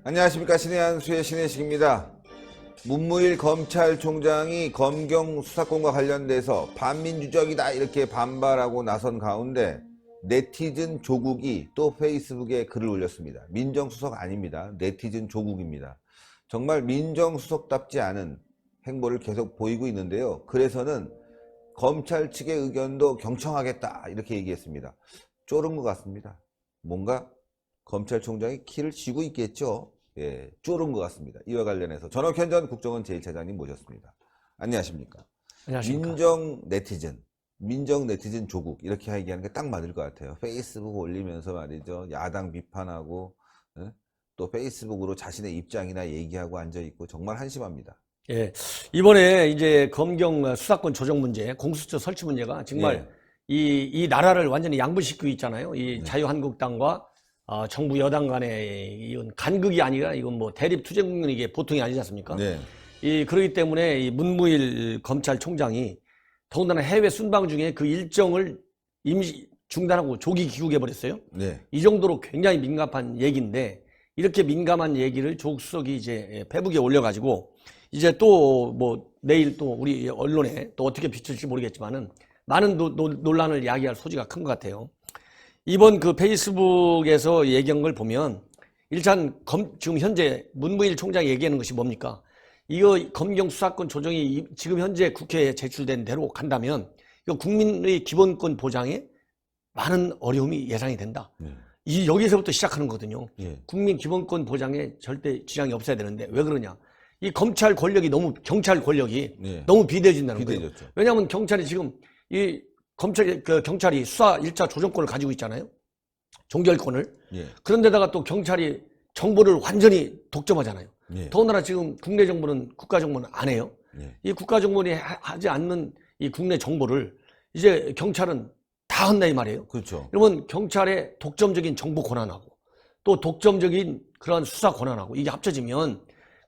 안녕하십니까. 신의 한수의 신혜식입니다. 문무일 검찰총장이 검경 수사권과 관련돼서 반민주적이다 이렇게 반발하고 나선 가운데 네티즌 조국이 또 페이스북에 글을 올렸습니다. 민정수석 아닙니다. 네티즌 조국입니다. 정말 민정수석답지 않은 행보를 계속 보이고 있는데요. 그래서는 검찰 측의 의견도 경청하겠다 이렇게 얘기했습니다. 쫄은 것 같습니다. 뭔가 검찰총장이 키를 쥐고 있겠죠. 예, 쫄은 것 같습니다. 이와 관련해서 전옥현 전 국정원 제1차장님 모셨습니다. 안녕하십니까. 안녕하십니까. 민정 네티즌 조국 이렇게 얘기하는 게 딱 맞을 것 같아요. 페이스북 올리면서 말이죠. 야당 비판하고 또 페이스북으로 자신의 입장이나 얘기하고 앉아있고 정말 한심합니다. 예. 이번에 이제 검경 수사권 조정 문제, 공수처 설치 문제가 정말 이 나라를 완전히 양분시키고 있잖아요. 이 자유한국당과 정부 여당 간의 이건 간극이 아니라 이건 뭐 대립 투쟁 국면이 이게 보통이 아니지 않습니까? 네. 그렇기 때문에 이 문무일 검찰총장이 더군다나 해외 순방 중에 그 일정을 임시 중단하고 조기 귀국해 버렸어요. 네. 이 정도로 굉장히 민감한 얘기인데 이렇게 민감한 얘기를 조국 수석이 이제 페북에 올려가지고 이제 또 뭐 내일 또 우리 언론에 또 어떻게 비출지 모르겠지만은 많은 논란을 야기할 소지가 큰 것 같아요. 이번 그 페이스북에서 얘기한 걸 보면 일단 지금 현재 문무일 총장이 얘기하는 것이 뭡니까? 이거 검경 수사권 조정이 지금 현재 국회에 제출된 대로 간다면 이거 국민의 기본권 보장에 많은 어려움이 예상이 된다. 여기서부터 시작하는 거거든요. 국민 기본권 보장에 절대 지장이 없어야 되는데 왜 그러냐? 이 검찰 권력이 경찰 권력이 너무 비대해진다는 거예요. 왜냐하면 경찰이 지금 경찰이 수사 1차 조정권을 가지고 있잖아요. 종결권을. 그런데다가 또 경찰이 정보를 완전히 독점하잖아요. 더군다나 지금 국내 정보는 국가 정보는 안 해요. 이 국가 정보는 하지 않는 이 국내 정보를 이제 경찰은 다 한다 이 말이에요. 그렇죠. 그러면 경찰의 독점적인 정보 권한하고 또 독점적인 그런 수사 권한하고 이게 합쳐지면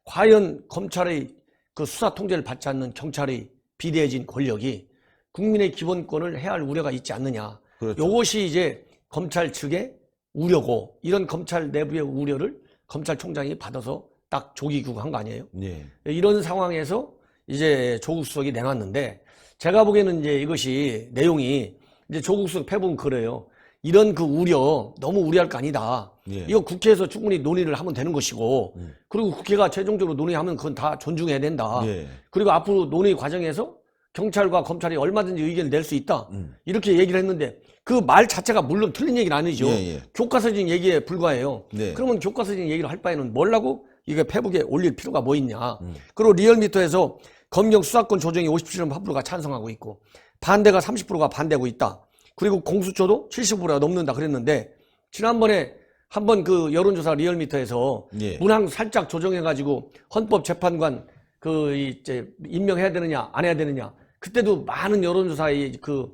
과연 검찰의 그 수사 통제를 받지 않는 경찰의 비대해진 권력이 국민의 기본권을 해야 할 우려가 있지 않느냐. 그렇죠. 이것이 이제 검찰 측의 우려고 이런 검찰 내부의 우려를 검찰총장이 받아서 딱 조기 귀국한 거 아니에요? 이런 상황에서 이제 조국 수석이 내놨는데 제가 보기에는 이제 이것이 내용이 이제 조국 수석 페북은 그래요. 이런 그 우려 너무 우려할 거 아니다. 이거 국회에서 충분히 논의를 하면 되는 것이고 그리고 국회가 최종적으로 논의하면 그건 다 존중해야 된다. 그리고 앞으로 논의 과정에서 경찰과 검찰이 얼마든지 의견을 낼 수 있다. 이렇게 얘기를 했는데 그 말 자체가 물론 틀린 얘기는 아니죠. 교과서적인 얘기에 불과해요. 그러면 교과서적인 얘기를 할 바에는 뭘라고 이게 페북에 올릴 필요가 뭐 있냐. 그리고 리얼미터에서 검경 수사권 조정이 57.8%가 찬성하고 있고 반대가 30%가 반대하고 있다. 그리고 공수처도 70%가 넘는다 그랬는데 지난번에 한번 그 여론조사 리얼미터에서 문항 살짝 조정해가지고 헌법재판관 이제 임명해야 되느냐 안 해야 되느냐 그때도 많은 여론조사의 그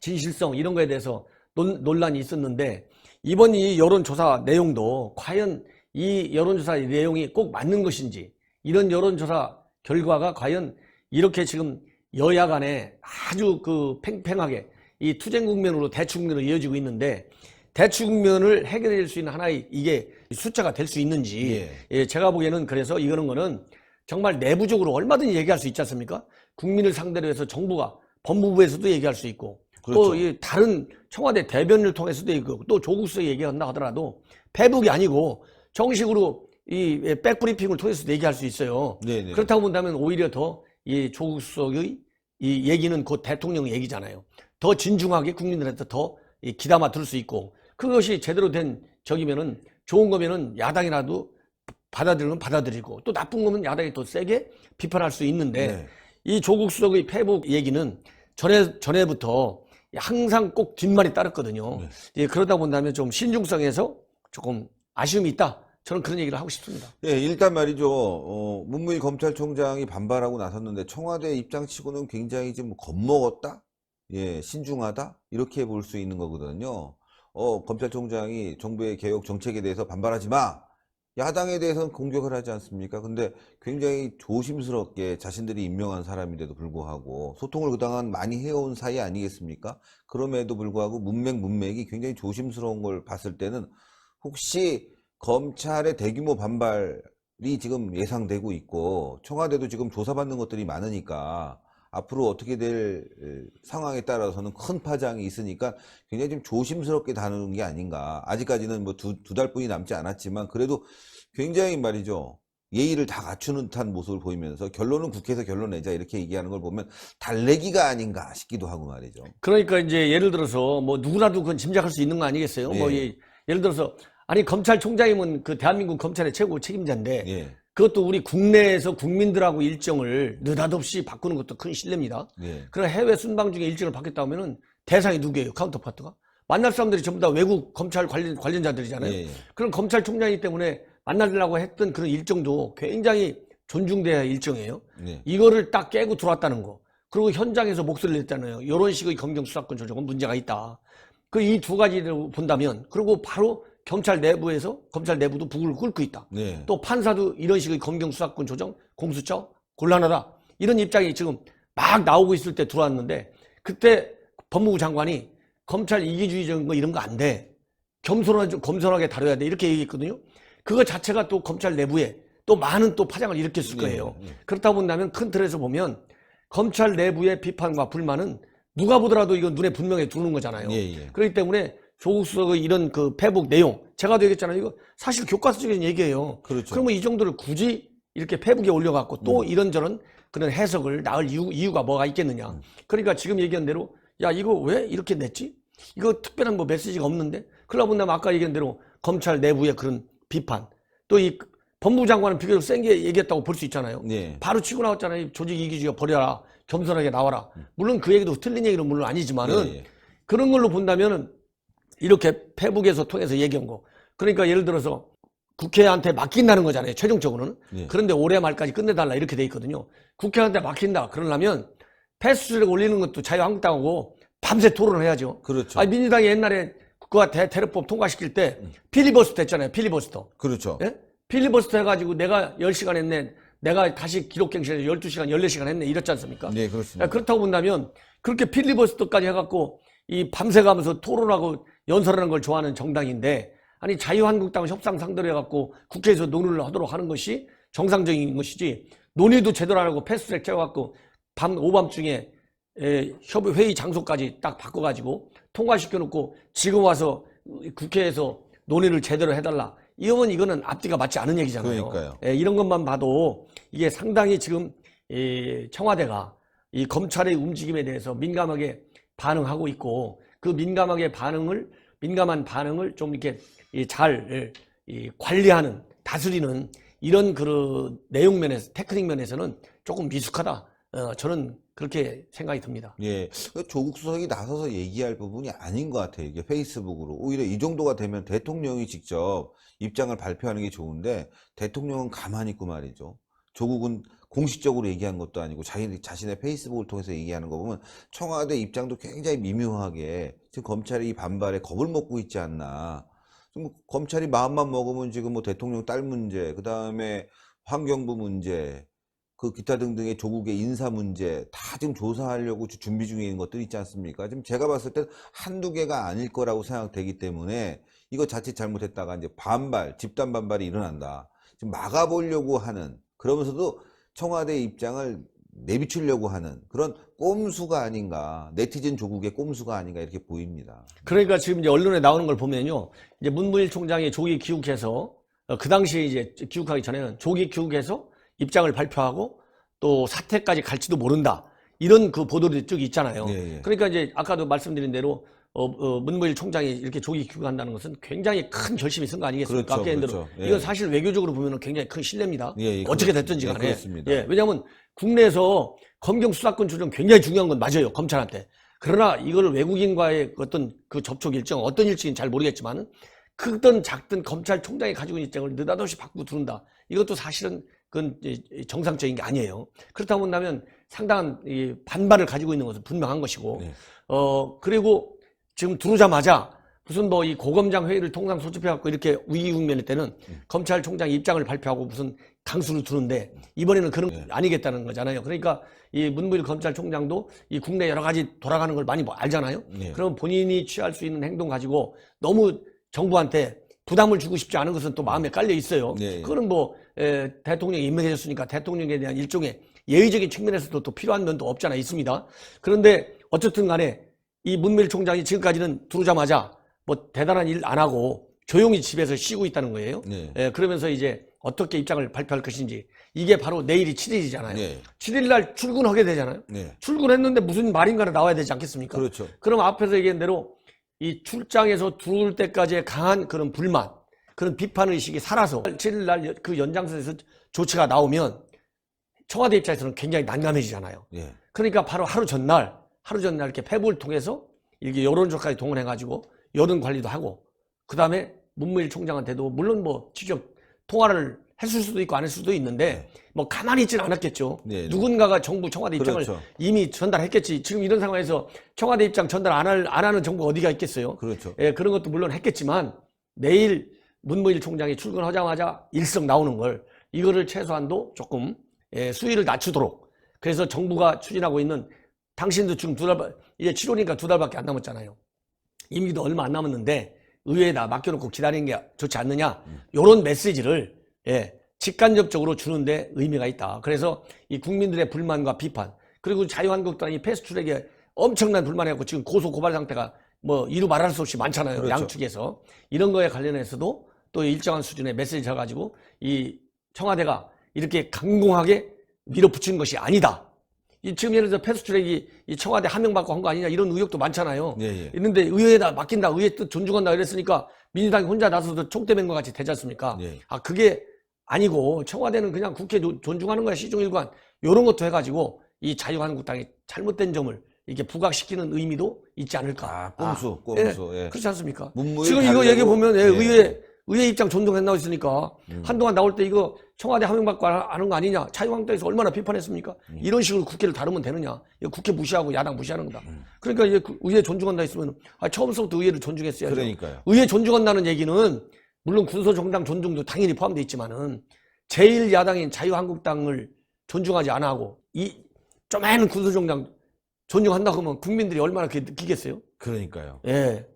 진실성 이런 거에 대해서 논란이 있었는데 이번 이 여론조사 내용도 과연 이 여론조사의 내용이 꼭 맞는 것인지 이런 여론조사 결과가 과연 이렇게 지금 여야 간에 아주 그 팽팽하게 이 투쟁 국면으로 대추 국면으로 이어지고 있는데 대추 국면을 해결할 수 있는 하나의 이게 숫자가 될 수 있는지 제가 보기에는 그래서 이거는 거는 정말 내부적으로 얼마든지 얘기할 수 있지 않습니까? 국민을 상대로 해서 정부가 법무부에서도 얘기할 수 있고 또 이 다른 청와대 대변인을 통해서도 있고 또 조국 수석이 얘기한다 하더라도 페북이 아니고 정식으로 이 백브리핑을 통해서도 얘기할 수 있어요. 그렇다고 본다면 오히려 더 이 조국 수석의 이 얘기는 곧 대통령 얘기잖아요. 더 진중하게 국민들한테 더 귀담아 들을 수 있고 그것이 제대로 된 적이면은 좋은 거면은 야당이라도 받아들이면 받아들이고 또 나쁜 거면 야당이 더 세게 비판할 수 있는데 이 조국 수석의 페북 얘기는 전에부터 항상 꼭 뒷말이 따랐거든요. 그러다 본다면 좀 신중성에서 조금 아쉬움이 있다. 저는 그런 얘기를 하고 싶습니다. 일단 말이죠. 문무일 검찰총장이 반발하고 나섰는데 청와대 입장치고는 굉장히 좀 겁먹었다? 신중하다? 이렇게 볼 수 있는 거거든요. 검찰총장이 정부의 개혁 정책에 대해서 반발하지 마! 야당에 대해서는 공격을 하지 않습니까? 근데 굉장히 조심스럽게 자신들이 임명한 사람인데도 불구하고 소통을 그동안 많이 해온 사이 아니겠습니까? 그럼에도 불구하고 문맥이 굉장히 조심스러운 걸 봤을 때는 혹시 검찰의 대규모 반발이 지금 예상되고 있고 청와대도 지금 조사받는 것들이 많으니까 앞으로 어떻게 될 상황에 따라서는 큰 파장이 있으니까 굉장히 좀 조심스럽게 다루는 게 아닌가. 아직까지는 뭐 두 달뿐이 남지 않았지만 그래도 굉장히 말이죠. 예의를 다 갖추는 듯한 모습을 보이면서 결론은 국회에서 결론 내자 이렇게 얘기하는 걸 보면 달래기가 아닌가 싶기도 하고 말이죠. 그러니까 이제 예를 들어서 뭐 누구라도 그건 짐작할 수 있는 거 아니겠어요? 예. 뭐 예를 들어서 아니 검찰총장이면 그 대한민국 검찰의 최고 책임자인데 예. 그것도 우리 국내에서 국민들하고 일정을 느닷없이 바꾸는 것도 큰 신뢰입니다. 예. 그럼 해외 순방 중에 일정을 바뀌었다 하면은 대상이 누구예요? 카운터파트가? 만날 사람들이 전부 다 외국 검찰 관련자들이잖아요. 예. 그럼 검찰총장이기 때문에 만나려고 했던 그런 일정도 굉장히 존중돼야 할 일정이에요. 예. 이거를 딱 깨고 들어왔다는 거. 그리고 현장에서 목소리를 냈잖아요. 이런 식의 검경 수사권 조정은 문제가 있다. 그 이 두 가지를 본다면, 그리고 바로 검찰 내부도 북을 끓고 있다. 예. 또 판사도 이런 식의 검경 수사권 조정, 공수처 곤란하다. 이런 입장이 지금 막 나오고 있을 때 들어왔는데, 그때 법무부 장관이 검찰 이기주의적인 거 이런 거 안 돼. 겸손하게 다뤄야 돼. 이렇게 얘기했거든요. 그거 자체가 또 검찰 내부에 또 많은 또 파장을 일으켰을 거예요. 그렇다 본다면 큰 틀에서 보면 검찰 내부의 비판과 불만은 누가 보더라도 이건 눈에 분명히 들어오는 거잖아요. 그렇기 때문에 조국 수석의 이런 그 페북 내용, 제가 얘기했잖아요. 이거 사실 교과서적인 얘기예요. 그렇죠. 그러면 이 정도를 굳이 이렇게 페북에 올려갖고 또 이런저런 그런 해석을 낳을 이유가 뭐가 있겠느냐. 그러니까 지금 얘기한 대로 야 이거 왜 이렇게 냈지? 이거 특별한 뭐 메시지가 없는데? 그러다 보면 아까 얘기한 대로 검찰 내부의 그런 비판, 또 이 법무부 장관은 비교적 센 게 얘기했다고 볼 수 있잖아요. 바로 치고 나왔잖아요. 조직 이기주의가 버려라, 겸손하게 나와라. 물론 그 얘기도 틀린 얘기는 물론 아니지만은 그런 걸로 본다면은 이렇게 페북에서 통해서 얘기한 거. 그러니까 예를 들어서 국회한테 맡긴다는 거잖아요. 최종적으로는. 그런데 올해 말까지 끝내달라 이렇게 돼 있거든요. 국회한테 맡긴다. 그러려면 패스트트랙 올리는 것도 자유한국당하고 밤새 토론을 해야죠. 그렇죠. 아니, 민주당이 옛날에 그거 테러법 통과시킬 때 필리버스터 했잖아요. 필리버스터. 그렇죠. 예? 필리버스터 해가지고 내가 10시간 했네. 내가 다시 기록갱신해서 12시간, 14시간 했네. 이랬지 않습니까? 네, 그렇습니다. 그렇다고 본다면 그렇게 필리버스터까지 해갖고 이 밤새 가면서 토론하고 연설하는 걸 좋아하는 정당인데 아니 자유한국당 협상 상대로 해갖고 국회에서 논의를 하도록 하는 것이 정상적인 것이지 논의도 제대로 안 하고 패스트트랙 채워갖고 오밤중에 협의 장소까지 딱 바꿔가지고 통과시켜놓고 지금 와서 국회에서 논의를 제대로 해달라. 이거는 앞뒤가 맞지 않은 얘기잖아요. 그러니까요. 이런 것만 봐도 이게 상당히 지금 청와대가 이 검찰의 움직임에 대해서 민감하게 반응하고 있고 그 민감한 반응을 좀 이렇게 잘 관리하는, 다스리는 이런 그 내용 면에서, 테크닉 면에서는 조금 미숙하다. 저는 그렇게 생각이 듭니다. 예. 조국 수석이 나서서 얘기할 부분이 아닌 것 같아요. 이게 페이스북으로. 오히려 이 정도가 되면 대통령이 직접 입장을 발표하는 게 좋은데 대통령은 가만히 있고 말이죠. 조국은 공식적으로 얘기한 것도 아니고 자신의 페이스북을 통해서 얘기하는 거 보면 청와대 입장도 굉장히 미묘하게 지금 검찰이 이 반발에 겁을 먹고 있지 않나. 지금 검찰이 마음만 먹으면 지금 뭐 대통령 딸 문제, 그 다음에 환경부 문제, 그 기타 등등의 조국의 인사 문제 다 지금 조사하려고 준비 중에 있는 것들이 있지 않습니까? 지금 제가 봤을 때 한두 개가 아닐 거라고 생각되기 때문에 이거 자칫 잘못했다가 이제 집단 반발이 일어난다. 지금 막아보려고 하는, 그러면서도 청와대 입장을 내비추려고 하는 그런 꼼수가 아닌가, 네티즌 조국의 꼼수가 아닌가 이렇게 보입니다. 그러니까 지금 이제 언론에 나오는 걸 보면요. 이제 문무일 총장이 조기 귀국해서 그 당시에 이제 귀국하기 전에는 조기 귀국해서 입장을 발표하고 또 사퇴까지 갈지도 모른다. 이런 그 보도들이 쭉 있잖아요. 그러니까 이제 아까도 말씀드린 대로 문무일 총장이 이렇게 조기 귀국한다는 것은 굉장히 큰 결심이 쓴 거 아니겠습니까? 아까 얘기한 대로. 이건 사실 외교적으로 보면 굉장히 큰 신뢰입니다. 어떻게 됐든지 간에. 왜냐하면 국내에서 검경 수사권 조정 굉장히 중요한 건 맞아요. 검찰한테. 그러나 이걸 외국인과의 어떤 그 접촉 일정, 어떤 일정인지 잘 모르겠지만 크든 작든 검찰총장이 가지고 있는 입장을 느닷없이 바꾸고 들어온다. 이것도 사실은 그건 정상적인 게 아니에요. 그렇다고 본다면 상당한 이 반발을 가지고 있는 것은 분명한 것이고, 그리고 지금 들어오자마자 무슨 뭐 이 고검장 회의를 통상 소집해갖고 이렇게 위기국면일 때는 검찰총장이 입장을 발표하고 무슨 강수를 두는데 이번에는 그런 게 아니겠다는 거잖아요. 그러니까 이 문무일 검찰총장도 이 국내 여러 가지 돌아가는 걸 많이 알잖아요. 그럼 본인이 취할 수 있는 행동 가지고 너무 정부한테 부담을 주고 싶지 않은 것은 또 마음에 깔려 있어요. 예, 예. 그거는 뭐 대통령이 임명해줬으니까 대통령에 대한 일종의 예의적인 측면에서도 또 필요한 면도 없지 않아 있습니다. 그런데 어쨌든 간에 이 문무일 총장이 지금까지는 들어오자마자 뭐 대단한 일 안 하고 조용히 집에서 쉬고 있다는 거예요. 네. 그러면서 이제 어떻게 입장을 발표할 것인지, 이게 바로 내일이 7일이잖아요. 네. 7일 날 출근하게 되잖아요. 네. 출근했는데 무슨 말인가를 나와야 되지 않겠습니까? 그렇죠. 그럼 앞에서 얘기한 대로 이 출장에서 들어올 때까지의 강한 그런 불만, 그런 비판 의식이 살아서 7일 날 그 연장선에서 조치가 나오면 청와대 입장에서는 굉장히 난감해지잖아요. 예. 그러니까 바로 하루 전날 이렇게 페북을 통해서 이렇게 여론조까지 동원해가지고 여론 관리도 하고, 그 다음에 문무일 총장한테도 물론 뭐 직접 통화를 했을 수도 있고 안 했을 수도 있는데 뭐 가만히 있지는 않았겠죠. 네. 누군가가 정부 청와대 입장을 그렇죠. 이미 전달했겠지. 지금 이런 상황에서 청와대 입장 전달 안 하는 정부가 어디가 있겠어요. 그렇죠. 그런 것도 물론 했겠지만 내일 문무일 총장이 출근하자마자 일성 나오는 걸, 이거를 최소한도 조금 수위를 낮추도록, 그래서 정부가 추진하고 있는, 당신도 지금 이제 7월이니까 2달밖에 안 남았잖아요. 임기도 얼마 안 남았는데 의회에다 맡겨놓고 기다리는 게 좋지 않느냐, 이런 메시지를 직간접적으로 주는데 의미가 있다. 그래서 이 국민들의 불만과 비판, 그리고 자유한국당이 패스트트랙에 엄청난 불만해갖고 지금 고소 고발 상태가 뭐 이루 말할 수 없이 많잖아요. 그렇죠. 양측에서. 이런 거에 관련해서도 또 일정한 수준의 메시지 져가지고 이 청와대가 이렇게 강공하게 밀어붙인 것이 아니다. 지금 예를 들어 패스트트랙이 이 청와대 한 명 받고 한 거 아니냐, 이런 의혹도 많잖아요. 예. 있는데 의회에다 맡긴다, 의회 뜻 존중한다 이랬으니까 민주당이 혼자 나서서 총대 맨 것 같이 되지 않습니까? 예. 그게 아니고 청와대는 그냥 국회 존중하는 거야, 시종일관. 이런 것도 해가지고 이 자유한국당이 잘못된 점을 이렇게 부각시키는 의미도 있지 않을까. 꼼수. 예. 그렇지 않습니까? 문무일 지금 이거 달래고, 얘기 보면 예. 의회 입장 존중했나고 있으니까 한동안 나올 때 이거 청와대 한 명 받고 하는 거 아니냐, 자유한국당에서 얼마나 비판했습니까? 이런 식으로 국회를 다루면 되느냐? 이거 국회 무시하고 야당 무시하는 거다. 그러니까 이제 의회 존중한다 했으면 처음부터 의회를 존중했어야죠. 그러니까요. 의회 존중한다는 얘기는 물론 군소정당 존중도 당연히 포함되어 있지만은 제1야당인 자유한국당을 존중하지 않아 하고 이 쪼매는 군소정당 존중한다고 하면 국민들이 얼마나 그게 느끼겠어요? 그러니까요. 예.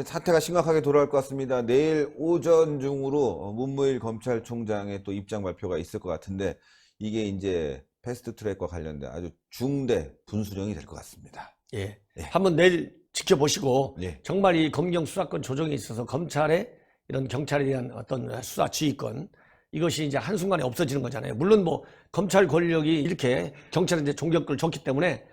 사태가 심각하게 돌아올 것 같습니다. 내일 오전 중으로 문무일 검찰총장의 또 입장 발표가 있을 것 같은데, 이게 이제 패스트트랙과 관련된 아주 중대 분수령이 될 것 같습니다. 예. 예. 한번 내일 지켜보시고 예. 정말 이 검경 수사권 조정에 있어서 검찰의 이런 경찰에 대한 어떤 수사 지휘권, 이것이 이제 한순간에 없어지는 거잖아요. 물론 뭐 검찰 권력이 이렇게 경찰에 이제 종격을 줬기 때문에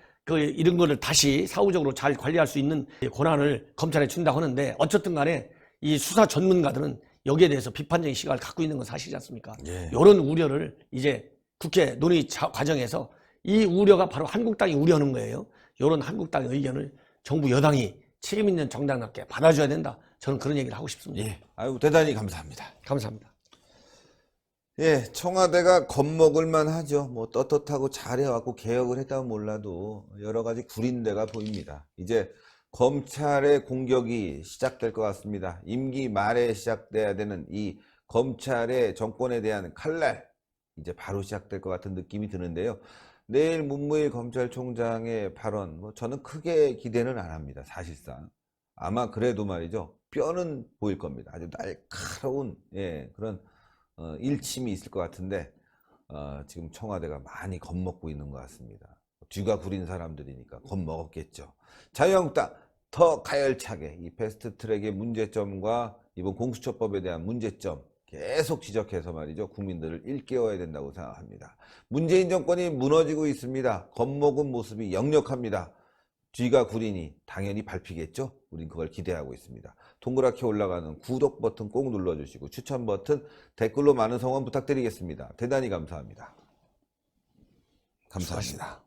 이런 거를 다시 사후적으로 잘 관리할 수 있는 권한을 검찰에 준다고 하는데, 어쨌든 간에 이 수사 전문가들은 여기에 대해서 비판적인 시각을 갖고 있는 건 사실이지 않습니까? 예. 이런 우려를 이제 국회 논의 과정에서, 이 우려가 바로 한국당이 우려하는 거예요. 이런 한국당의 의견을 정부 여당이 책임 있는 정당답게 받아줘야 된다. 저는 그런 얘기를 하고 싶습니다. 예. 대단히 감사합니다. 감사합니다. 예, 청와대가 겁먹을만 하죠. 뭐 떳떳하고 잘해왔고 개혁을 했다면 몰라도 여러 가지 구린데가 보입니다. 이제 검찰의 공격이 시작될 것 같습니다. 임기 말에 시작돼야 되는 이 검찰의 정권에 대한 칼날, 이제 바로 시작될 것 같은 느낌이 드는데요. 내일 문무일 검찰총장의 발언, 저는 크게 기대는 안 합니다. 사실상. 아마 그래도 말이죠, 뼈는 보일 겁니다. 아주 날카로운 그런 일침이 있을 것 같은데, 지금 청와대가 많이 겁먹고 있는 것 같습니다. 뒤가 구린 사람들이니까 겁먹었겠죠. 자유한국당 더 가열차게 이 패스트트랙의 문제점과 이번 공수처법에 대한 문제점 계속 지적해서 말이죠, 국민들을 일깨워야 된다고 생각합니다. 문재인 정권이 무너지고 있습니다. 겁먹은 모습이 역력합니다. 뒤가 구리니 당연히 밟히겠죠. 우린 그걸 기대하고 있습니다. 동그랗게 올라가는 구독 버튼 꼭 눌러주시고 추천 버튼, 댓글로 많은 성원 부탁드리겠습니다. 대단히 감사합니다. 감사합니다.